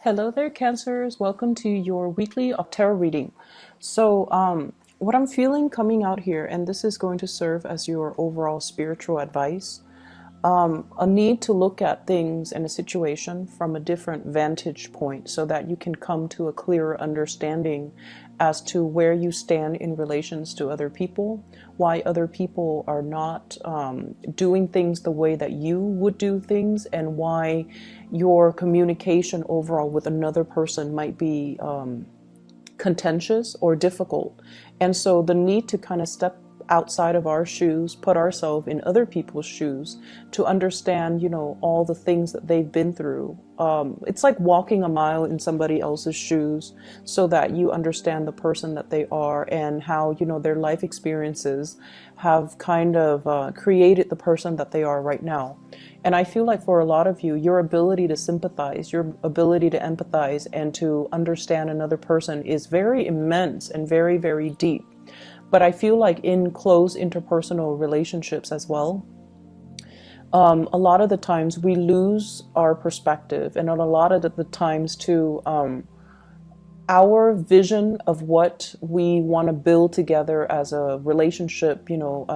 Hello there, Cancers. Welcome to your weekly tarot reading. What I'm feeling coming out here, and this is going to serve as your overall spiritual advice, a need to look at things and a situation from a different vantage point so that you can come to a clearer understanding as to where you stand in relations to other people, why other people are not doing things the way that you would do things, and why your communication overall with another person might be contentious or difficult. And so the need to kind of step outside of our shoes, put ourselves in other people's shoes to understand, all the things that they've been through. It's like walking a mile in somebody else's shoes so that you understand the person that they are and how, their life experiences have kind of created the person that they are right now. And I feel like for a lot of you, your ability to sympathize, your ability to empathize and to understand another person is very immense and very, very deep. But I feel like in close interpersonal relationships as well, a lot of the times we lose our perspective, and a lot of the times too, our vision of what we want to build together as a relationship,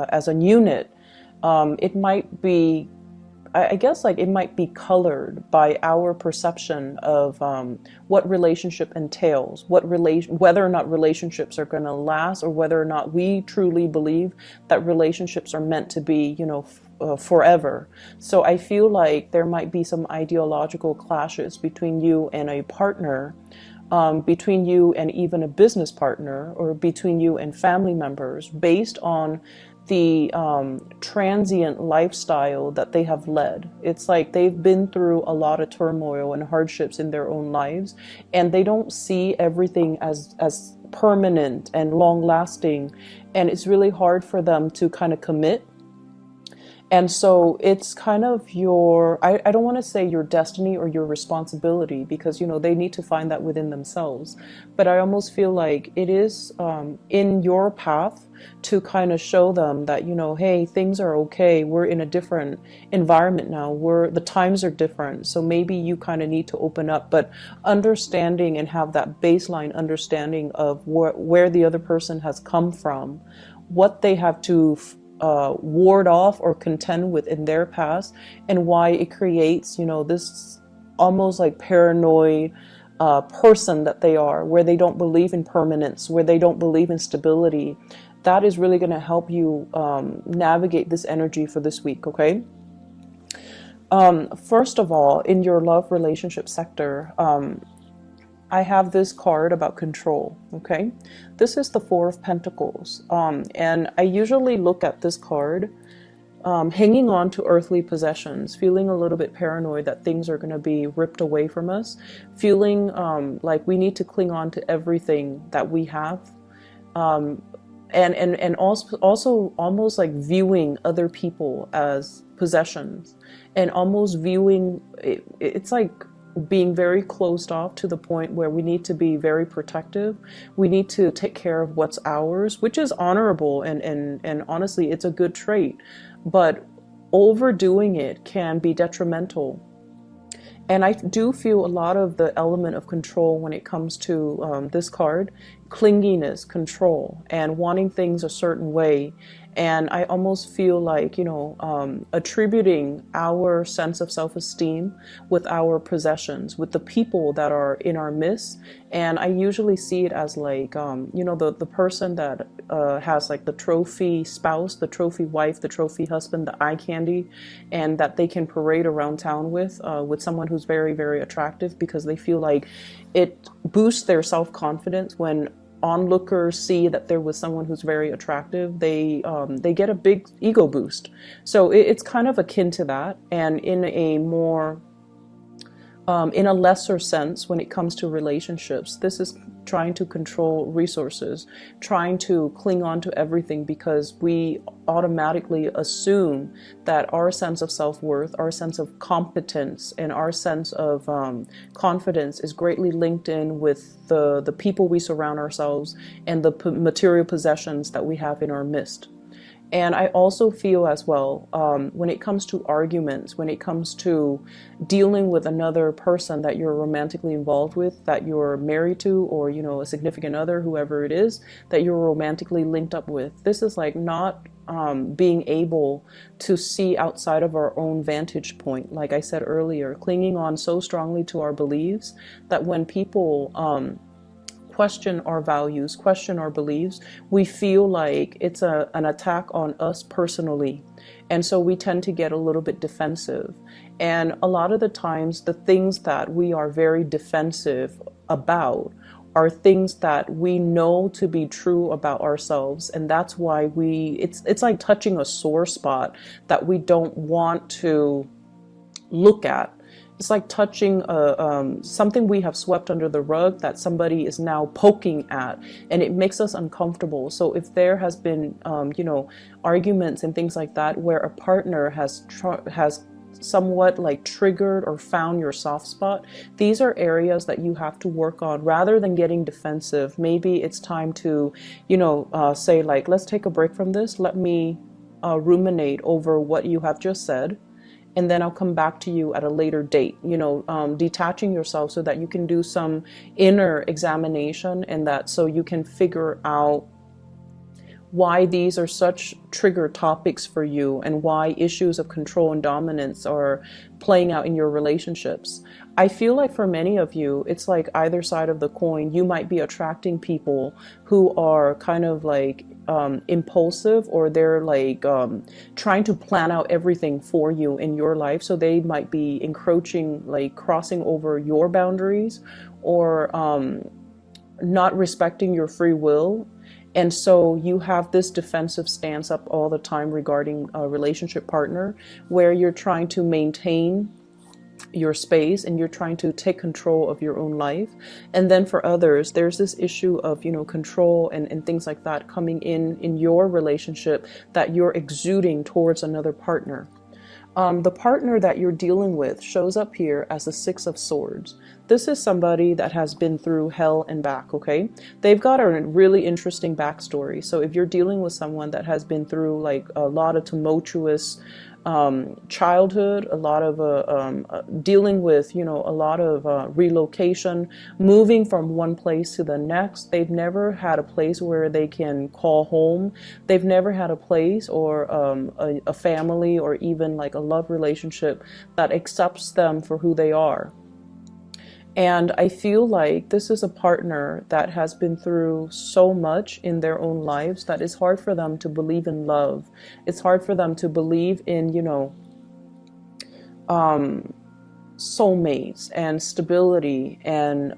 as a unit, it might be, I guess, like it might be colored by our perception of what relationship entails, whether or not relationships are going to last, or whether or not we truly believe that relationships are meant to be, forever. So I feel like there might be some ideological clashes between you and a partner, between you and even a business partner, or between you and family members, based on the transient lifestyle that they have led. It's like they've been through a lot of turmoil and hardships in their own lives, and they don't see everything as permanent and long lasting, and it's really hard for them to kind of commit. And so it's kind of I don't want to say your destiny or your responsibility, because, they need to find that within themselves. But I almost feel like it is in your path to kind of show them that, hey, things are okay. We're in a different environment now. The times are different. So maybe you kind of need to open up, but understanding and have that baseline understanding of where the other person has come from, what they have to ward off or contend with in their past, and why it creates, this almost like paranoid person that they are, where they don't believe in permanence, where they don't believe in stability. That is really going to help you navigate this energy for this week, okay? First of all, in your love relationship sector, I have this card about control, okay? This is the Four of Pentacles, and I usually look at this card hanging on to earthly possessions, feeling a little bit paranoid that things are going to be ripped away from us, feeling like we need to cling on to everything that we have, and also almost like viewing other people as possessions, and almost viewing it's like being very closed off to the point where we need to be very protective. We need to take care of what's ours, which is honorable, and honestly, it's a good trait. But overdoing it can be detrimental. And I do feel a lot of the element of control when it comes to this card, clinginess, control, and wanting things a certain way. And I almost feel like, attributing our sense of self-esteem with our possessions, with the people that are in our midst. And I usually see it as like, the person that has like the trophy spouse, the trophy wife, the trophy husband, the eye candy, and that they can parade around town with someone who's very, very attractive, because they feel like it boosts their self-confidence when onlookers see that there was someone who's very attractive. They get a big ego boost. So it's kind of akin to that, and in a more in a lesser sense, when it comes to relationships, this is trying to control resources, trying to cling on to everything, because we automatically assume that our sense of self-worth, our sense of competence, and our sense of confidence is greatly linked in with the people we surround ourselves and the material possessions that we have in our midst. And I also feel as well, when it comes to arguments, when it comes to dealing with another person that you're romantically involved with, that you're married to, or, you know, a significant other, whoever it is, that you're romantically linked up with, this is like not being able to see outside of our own vantage point. Like I said earlier, clinging on so strongly to our beliefs that when people question our values, question our beliefs, we feel like it's an attack on us personally. And so we tend to get a little bit defensive. And a lot of the times, the things that we are very defensive about are things that we know to be true about ourselves. And that's why it's like touching a sore spot that we don't want to look at. It's like touching something we have swept under the rug that somebody is now poking at, and it makes us uncomfortable. So if there has been, you know, arguments and things like that where a partner has somewhat like triggered or found your soft spot, these are areas that you have to work on. Rather than getting defensive, maybe it's time to, you know, say like, let's take a break from this. Let me ruminate over what you have just said, and then I'll come back to you at a later date. You know, detaching yourself so that you can do some inner examination, and that so you can figure out why these are such trigger topics for you, and why issues of control and dominance are playing out in your relationships. I feel like for many of you, it's like either side of the coin. You might be attracting people who are kind of like impulsive, or they're like trying to plan out everything for you in your life. So they might be encroaching, like crossing over your boundaries, or not respecting your free will. And so you have this defensive stance up all the time regarding a relationship partner, where you're trying to maintain your space and you're trying to take control of your own life. And then for others, there's this issue of, you know, control and things like that coming in your relationship that you're exuding towards another partner. The partner that you're dealing with shows up here as the Six of Swords. This is somebody that has been through hell and back, okay? They've got a really interesting backstory. So if you're dealing with someone that has been through like a lot of tumultuous childhood, a lot of dealing with, you know, a lot of relocation, moving from one place to the next. They've never had a place where they can call home. They've never had a place or a family, or even like a love relationship that accepts them for who they are. And I feel like this is a partner that has been through so much in their own lives that it's hard for them to believe in love. It's hard for them to believe in, you know, soulmates and stability and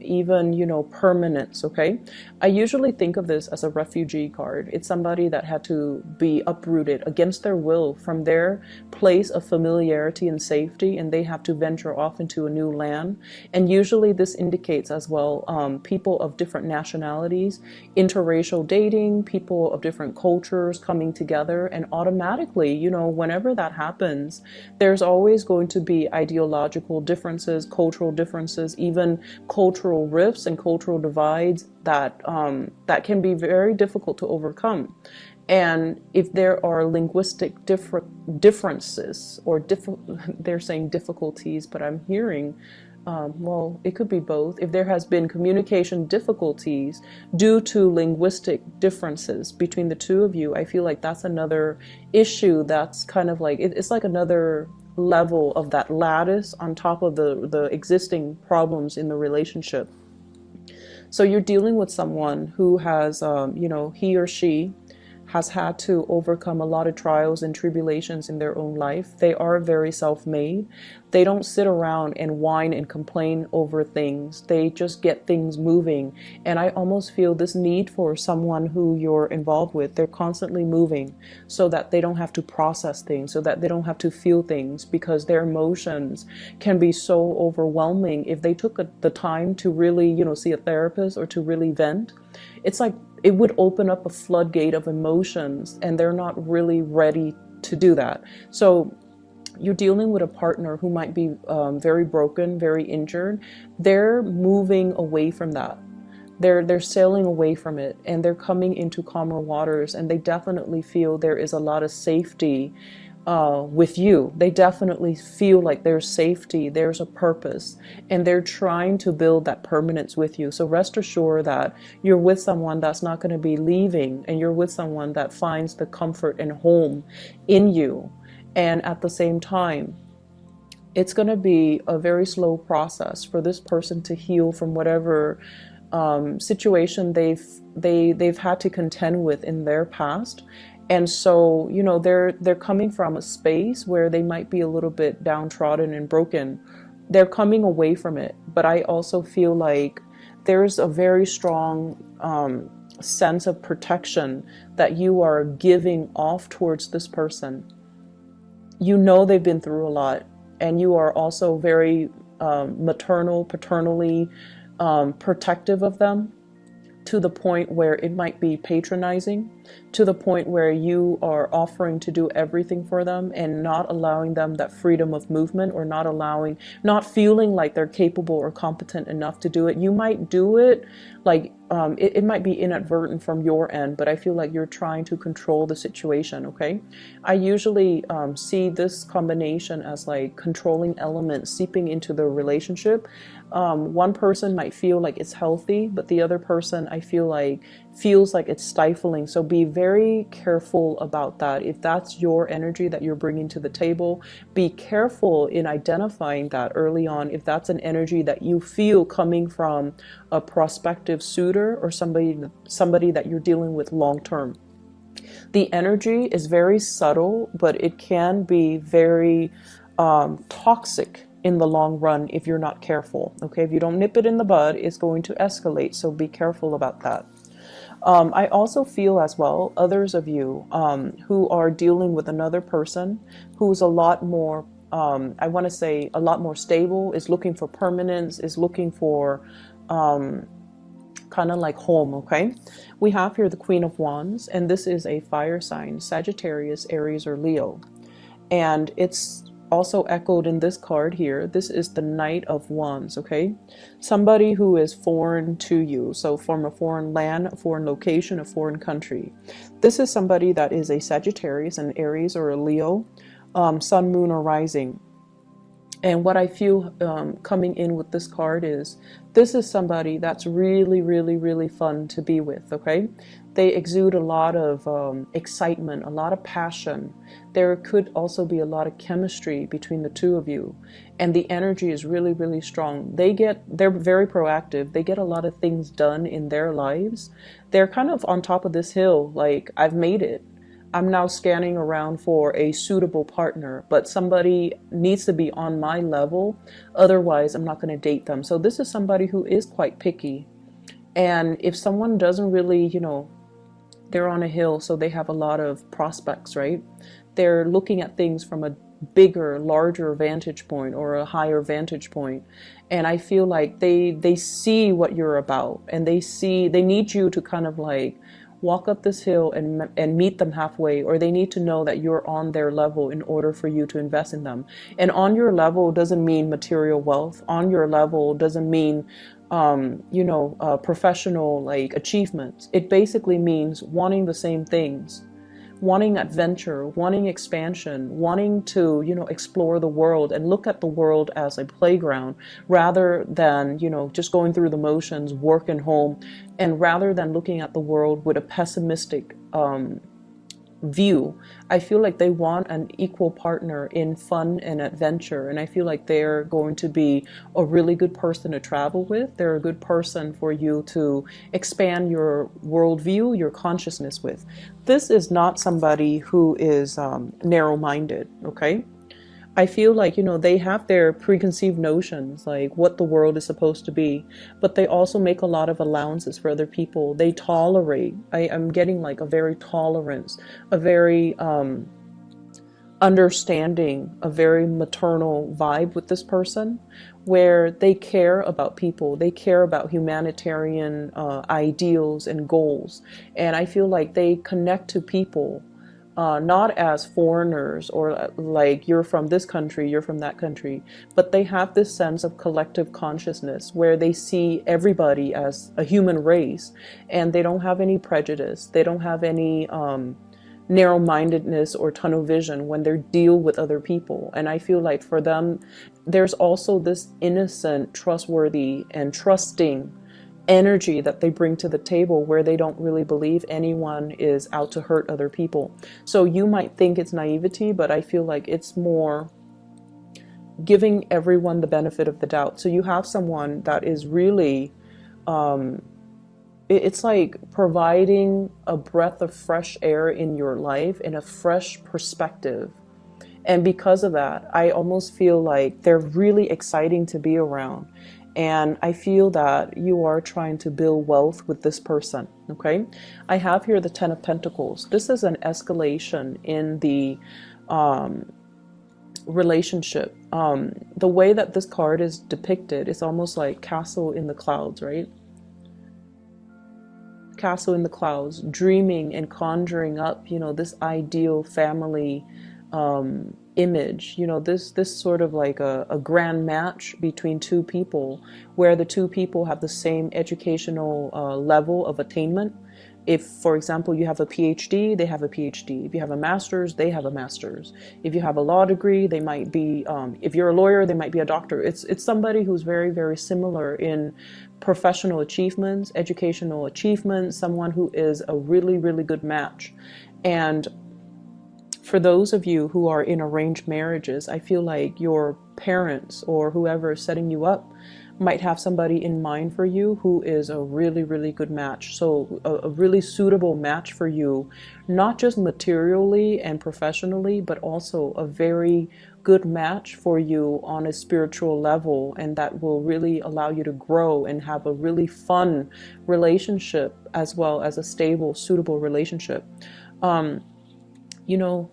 even, you know, permanence. Okay, I usually think of this as a refugee card. It's somebody that had to be uprooted against their will from their place of familiarity and safety, and they have to venture off into a new land. And usually this indicates as well people of different nationalities, interracial dating, people of different cultures coming together. And automatically, you know, whenever that happens, there's always going to be ideological differences, cultural differences, even cultural rifts and cultural divides that that can be very difficult to overcome. And if there are linguistic differences, or they're saying difficulties, but I'm hearing, well, it could be both. If there has been communication difficulties due to linguistic differences between the two of you, I feel like that's another issue that's kind of like, it's like another level of that lattice on top of the existing problems in the relationship. So you're dealing with someone who has, you know, he or she has had to overcome a lot of trials and tribulations in their own life. They are very self-made. They don't sit around and whine and complain over things. They just get things moving. And I almost feel this need for someone who you're involved with. They're constantly moving so that they don't have to process things, so that they don't have to feel things, because their emotions can be so overwhelming. If they took the time to really, you know, see a therapist or to really vent, it's like it would open up a floodgate of emotions, and they're not really ready to do that. So you're dealing with a partner who might be very broken, very injured. They're moving away from that. They're sailing away from it, and they're coming into calmer waters, and they definitely feel there is a lot of safety with you. They definitely feel like there's safety, there's a purpose, and they're trying to build that permanence with you. So rest assured that you're with someone that's not going to be leaving, and you're with someone that finds the comfort and home in you. And at the same time, it's going to be a very slow process for this person to heal from whatever situation they've had to contend with in their past. And so, you know, they're coming from a space where they might be a little bit downtrodden and broken. They're coming away from it. But I also feel like there's a very strong sense of protection that you are giving off towards this person. You know they've been through a lot, and you are also very paternally protective of them, to the point where it might be patronizing, to the point where you are offering to do everything for them and not allowing them that freedom of movement, or not feeling like they're capable or competent enough to do it. You might do it, like it might be inadvertent from your end, but I feel like you're trying to control the situation, okay? I usually see this combination as like controlling elements seeping into the relationship. One person might feel like it's healthy, but the other person, I feel like, feels like it's stifling. So be very careful about that. If that's your energy that you're bringing to the table, be careful in identifying that early on. If that's an energy that you feel coming from a prospective suitor or somebody that you're dealing with long term. The energy is very subtle, but it can be very toxic in the long run if you're not careful. Okay, if you don't nip it in the bud, it's going to escalate. So be careful about that. I also feel as well, others of you who are dealing with another person who's a lot more, I want to say a lot more stable, is looking for permanence, is looking for kind of like home, okay? We have here the Queen of Wands, and this is a fire sign, Sagittarius, Aries, or Leo. And it's also echoed in this card here. This is the Knight of Wands, okay? Somebody who is foreign to you, so from a foreign land, a foreign location, a foreign country. This is somebody that is a Sagittarius, an Aries, or a Leo, sun, moon, or rising. And what I feel coming in with this card is, this is somebody that's really, really, really fun to be with, okay? They exude a lot of excitement, a lot of passion. There could also be a lot of chemistry between the two of you. And the energy is really, really strong. They're very proactive. They get a lot of things done in their lives. They're kind of on top of this hill, like, I've made it. I'm now scanning around for a suitable partner, but somebody needs to be on my level. Otherwise, I'm not going to date them. So this is somebody who is quite picky. And if someone doesn't really, you know, they're on a hill, so they have a lot of prospects, right? They're looking at things from a bigger, larger vantage point, or a higher vantage point. And I feel like they see what you're about, and they need you to kind of like walk up this hill and meet them halfway, or they need to know that you're on their level in order for you to invest in them. And on your level doesn't mean material wealth. On your level doesn't mean professional like achievements. It basically means wanting the same things, wanting adventure, wanting expansion, wanting to, explore the world and look at the world as a playground, rather than, just going through the motions, work and home, and rather than looking at the world with a pessimistic view. I feel like they want an equal partner in fun and adventure, and I feel like they're going to be a really good person to travel with. They're a good person for you to expand your worldview, your consciousness with. This is not somebody who is narrow-minded, okay? I feel like, they have their preconceived notions, like what the world is supposed to be, but they also make a lot of allowances for other people. They tolerate. I'm getting like a very tolerance, a very understanding, a very maternal vibe with this person, where they care about people. They care about humanitarian ideals and goals. And I feel like they connect to people not as foreigners or like you're from this country, you're from that country, but they have this sense of collective consciousness where they see everybody as a human race, and they don't have any prejudice. They don't have any narrow-mindedness or tunnel vision when they deal with other people. And I feel like for them, there's also this innocent, trustworthy, and trusting energy that they bring to the table where they don't really believe anyone is out to hurt other people. So you might think it's naivety, but I feel like it's more giving everyone the benefit of the doubt. So you have someone that is really, it's like providing a breath of fresh air in your life and a fresh perspective. And because of that, I almost feel like they're really exciting to be around. And I feel that you are trying to build wealth with this person, okay? I have here the Ten of Pentacles. This is an escalation in the relationship. The way that this card is depicted is almost like castle in the clouds, right? Castle in the clouds, dreaming and conjuring up, you know, this ideal family image, you know, this sort of like a grand match between two people where the two people have the same educational level of attainment. If, for example, you have a PhD, they have a PhD. If you have a master's, they have a master's. If you have a law degree, they might be, if you're a lawyer, they might be a doctor. It's somebody who's very, very similar in professional achievements, educational achievements, someone who is a really, really good match. And for those of you who are in arranged marriages, I feel like your parents or whoever is setting you up might have somebody in mind for you who is a really, really good match. So a really suitable match for you, not just materially and professionally, but also a very good match for you on a spiritual level, and that will really allow you to grow and have a really fun relationship as well as a stable, suitable relationship. You know,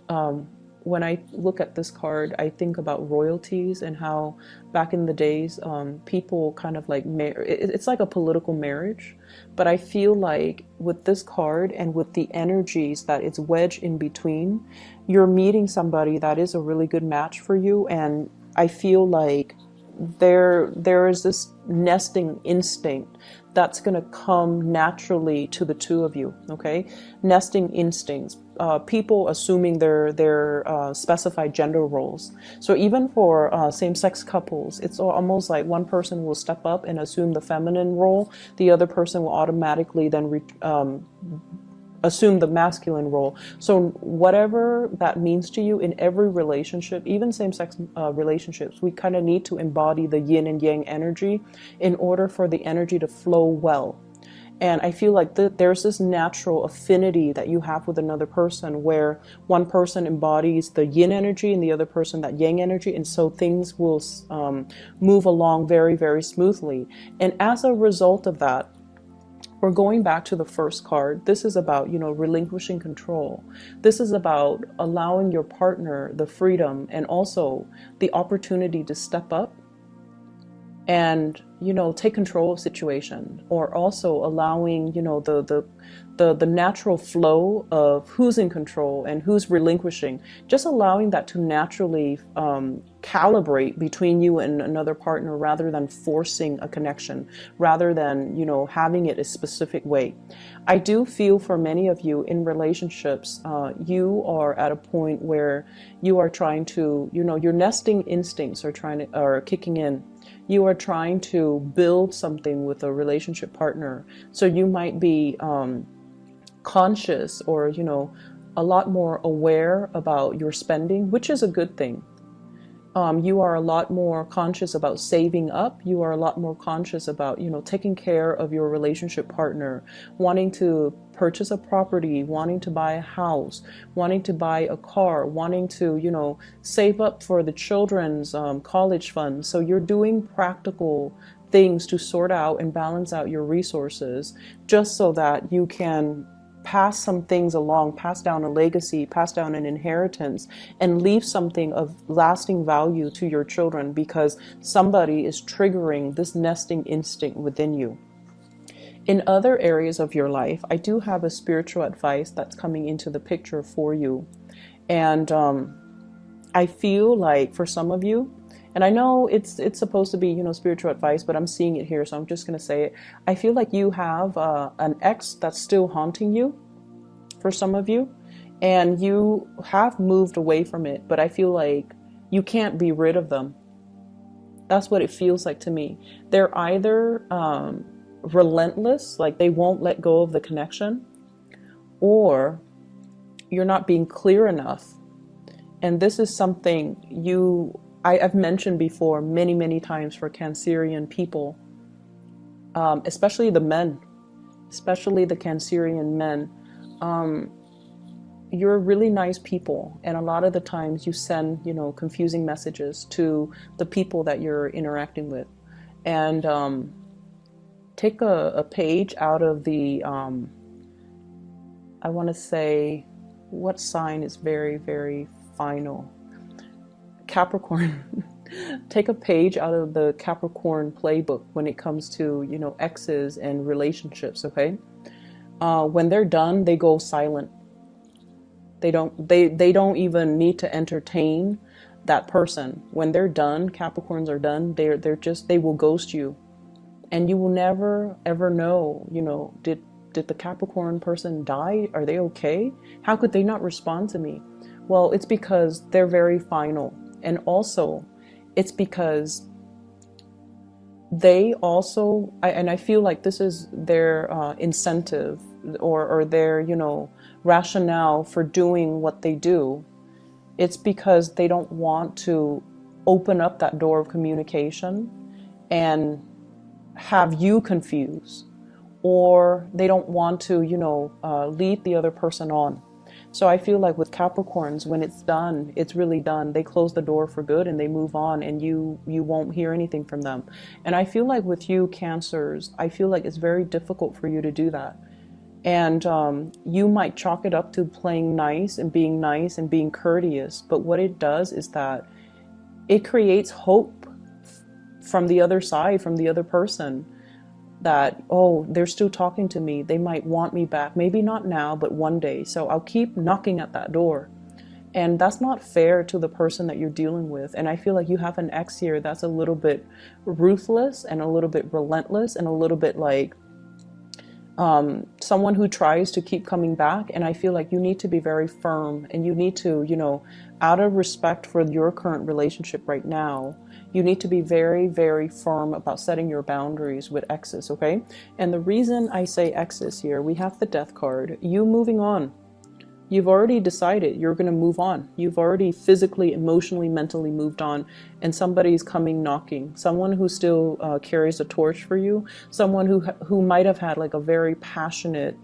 when I look at this card, I think about royalties and how back in the days, people kind of like, it's like a political marriage. But I feel like with this card and with the energies that it's wedged in between, you're meeting somebody that is a really good match for you. And I feel like there is this nesting instinct that's going to come naturally to the two of you, okay? Nesting instincts, people assuming their specified gender roles. So even for same-sex couples, it's almost like one person will step up and assume the feminine role, the other person will automatically then assume the masculine role. So whatever that means to you in every relationship, even same-sex relationships, we kind of need to embody the yin and yang energy in order for the energy to flow well. And I feel like there's this natural affinity that you have with another person where one person embodies the yin energy and the other person that yang energy, and so things will move along very, very smoothly. And as a result of that, we're going back to the first card. This is about, you know, relinquishing control. This is about allowing your partner the freedom and also the opportunity to step up and, you know, take control of situation, or also allowing, you know, the natural flow of who's in control and who's relinquishing, just allowing that to naturally calibrate between you and another partner rather than forcing a connection, rather than, you know, having it a specific way. I do feel for many of you in relationships, you are at a point where you are trying to, you know, your nesting instincts are kicking in. You are trying to build something with a relationship partner. So you might be conscious or, you know, a lot more aware about your spending, which is a good thing. You are a lot more conscious about saving up. You are a lot more conscious about, you know, taking care of your relationship partner, wanting to purchase a property, wanting to buy a house, wanting to buy a car, wanting to, you know, save up for the children's college fund. So you're doing practical things to sort out and balance out your resources just so that you can pass some things along, pass down a legacy, pass down an inheritance, and leave something of lasting value to your children because somebody is triggering this nesting instinct within you. In other areas of your life, I do have a spiritual advice that's coming into the picture for you. And I feel like for some of you, and I know it's supposed to be, you know, spiritual advice, but I'm seeing it here, so I'm just going to say it. I feel like you have an ex that's still haunting you for some of you, and you have moved away from it, but I feel like you can't be rid of them. That's what it feels like to me. They're either relentless, like they won't let go of the connection, or you're not being clear enough. And this is something I've mentioned before many, many times for Cancerian people, especially the men, especially the Cancerian men. You're really nice people, and a lot of the times you send, you know, confusing messages to the people that you're interacting with. And take a page out of the, I want to say, what sign is very, very final? Capricorn. Take a page out of the Capricorn playbook when it comes to, you know, exes and relationships, okay? When they're done, they go silent. They don't even need to entertain that person. When they're done, Capricorns are done, they will ghost you. And you will never ever know, you know, did the Capricorn person die? Are they okay? How could they not respond to me? Well, it's because they're very final. And also, it's because they also, and I feel like this is their incentive or their, you know, rationale for doing what they do. It's because they don't want to open up that door of communication and have you confused, or they don't want to, you know, lead the other person on. So I feel like with Capricorns, when it's done, it's really done. They close the door for good and they move on, and you won't hear anything from them. And I feel like with you Cancers, I feel like it's very difficult for you to do that. And you might chalk it up to playing nice and being courteous. But what it does is that it creates hope from the other side, from the other person, that, oh, they're still talking to me. They might want me back. Maybe not now, but one day. So I'll keep knocking at that door. And that's not fair to the person that you're dealing with. And I feel like you have an ex here that's a little bit ruthless and a little bit relentless and a little bit like someone who tries to keep coming back. And I feel like you need to be very firm, and you need to, you know, out of respect for your current relationship right now, you need to be very, very firm about setting your boundaries with exes, okay? And the reason I say exes here, we have the Death card. You moving on. You've already decided you're going to move on. You've already physically, emotionally, mentally moved on, and somebody's coming knocking. Someone who still carries a torch for you. Someone who might have had like a very passionate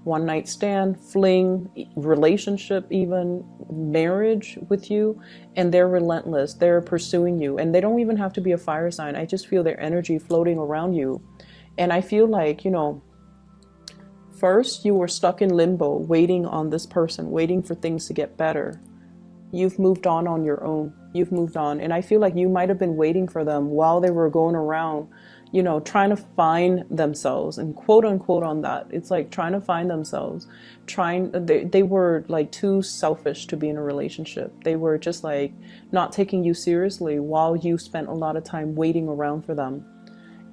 one night stand, fling, relationship, even marriage with you, and they're relentless. They're pursuing you, and they don't even have to be a fire sign. I just feel their energy floating around you. And I feel like, you know, first, you were stuck in limbo, waiting on this person, waiting for things to get better. You've moved on your own. You've moved on. And I feel like you might have been waiting for them while they were going around, you know, trying to find themselves, and quote unquote on that. It's like trying to find themselves, they were like too selfish to be in a relationship. They were just like not taking you seriously while you spent a lot of time waiting around for them.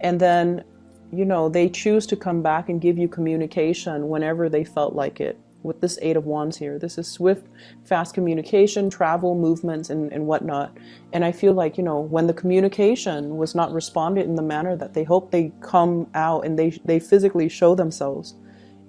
And then, you know, they choose to come back and give you communication whenever they felt like it. With this Eight of Wands here, this is swift, fast communication, travel, movements, and whatnot. And I feel like, you know, when the communication was not responded in the manner that they hoped, they come out and they physically show themselves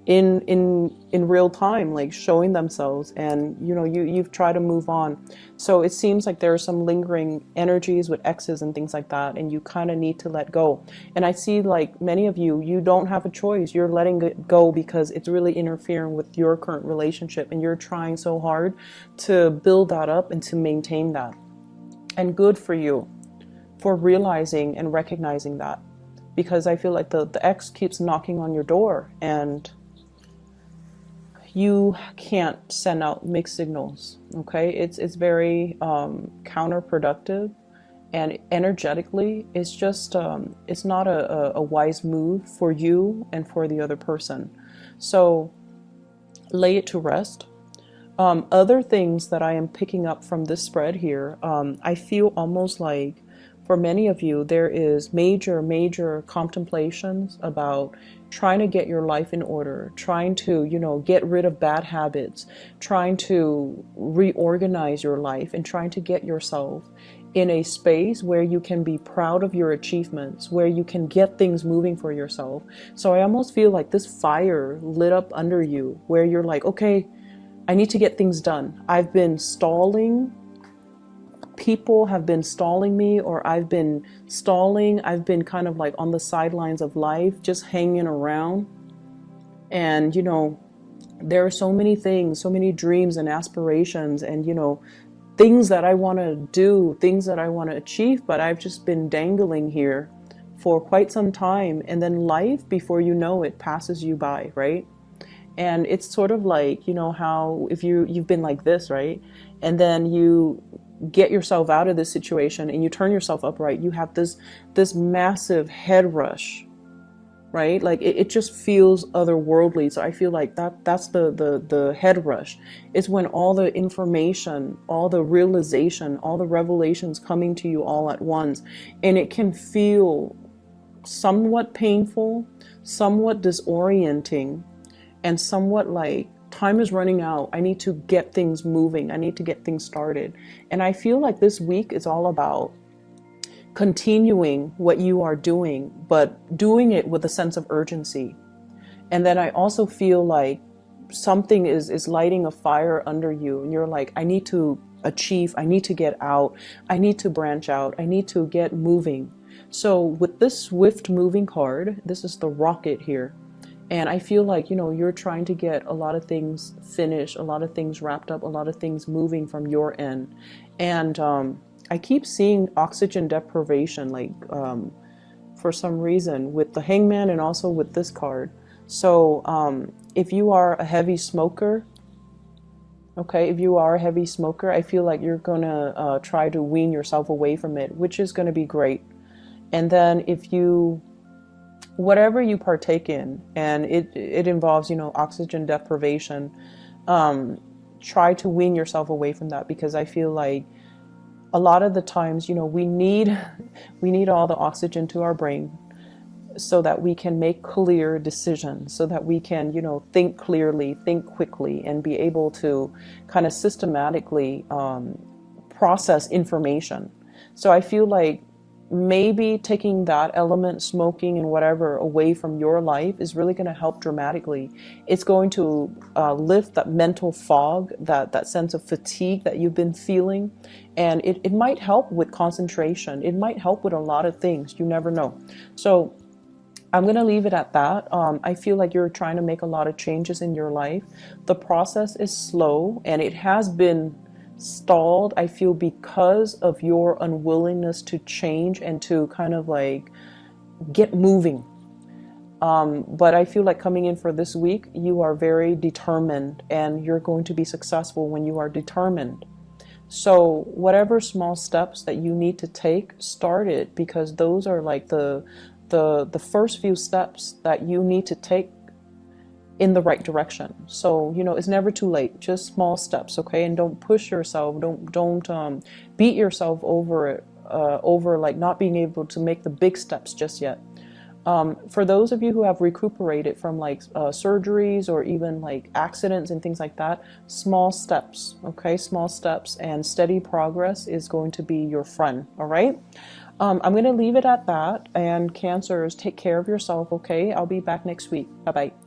in real time, like showing themselves, and you know, you've tried to move on. So it seems like there are some lingering energies with exes and things like that, and you kind of need to let go. And I see like many of you don't have a choice. You're letting it go because it's really interfering with your current relationship, and you're trying so hard to build that up and to maintain that. And good for you for realizing and recognizing that, because I feel like the ex keeps knocking on your door, and you can't send out mixed signals, okay? It's very counterproductive, and energetically, it's just it's not a wise move for you and for the other person. So lay it to rest. Other things that I am picking up from this spread here, I feel almost like for many of you, there is major contemplations about trying to get your life in order, trying to, get rid of bad habits, trying to reorganize your life, and trying to get yourself in a space where you can be proud of your achievements, where you can get things moving for yourself. So I almost feel like this fire lit up under you, where you're like, okay, I need to get things done. I've been stalling. People have been stalling me, or I've been stalling. I've been kind of like on the sidelines of life, just hanging around. And, there are so many things, so many dreams and aspirations and, things that I want to do, things that I want to achieve, but I've just been dangling here for quite some time. And then life, before you know it, passes you by, right? And it's sort of like, how if you've been like this, right? And then you get yourself out of this situation and you turn yourself upright, you have this massive head rush, right? Like it just feels otherworldly. So I feel like that's the head rush. It's when all the information, all the realization, all the revelations coming to you all at once, and it can feel somewhat painful, somewhat disorienting, and somewhat like time is running out. I need to get things moving. I need to get things started. And I feel like this week is all about continuing what you are doing, but doing it with a sense of urgency. And then I also feel like something is lighting a fire under you, and you're like, I need to achieve, I need to get out, I need to branch out, I need to get moving. So with this swift moving card, this is the rocket here. And I feel like, you're trying to get a lot of things finished, a lot of things wrapped up, a lot of things moving from your end. And I keep seeing oxygen deprivation, like for some reason, with the Hangman and also with this card. So if you are a heavy smoker, I feel like you're going to try to wean yourself away from it, which is going to be great. And then whatever you partake in, and it involves, oxygen deprivation, try to wean yourself away from that, because I feel like a lot of the times, we need all the oxygen to our brain so that we can make clear decisions, so that we can, think clearly, think quickly, and be able to kind of systematically process information. So I feel like maybe taking that element, smoking and whatever, away from your life is really going to help dramatically. It's going to lift that mental fog, that sense of fatigue that you've been feeling. And it might help with concentration. It might help with a lot of things. You never know. So I'm going to leave it at that. I feel like you're trying to make a lot of changes in your life. The process is slow, and it has been stalled, I feel, because of your unwillingness to change and to kind of like get moving. But I feel like coming in for this week, you are very determined, and you're going to be successful when you are determined. So whatever small steps that you need to take, start it, because those are like the first few steps that you need to take in the right direction. So, it's never too late. Just small steps, okay? And don't push yourself. Don't beat yourself over like not being able to make the big steps just yet. For those of you who have recuperated from like surgeries or even like accidents and things like that, small steps, okay? Small steps and steady progress is going to be your friend, all right? I'm going to leave it at that. And Cancers, take care of yourself, okay? I'll be back next week. Bye-bye.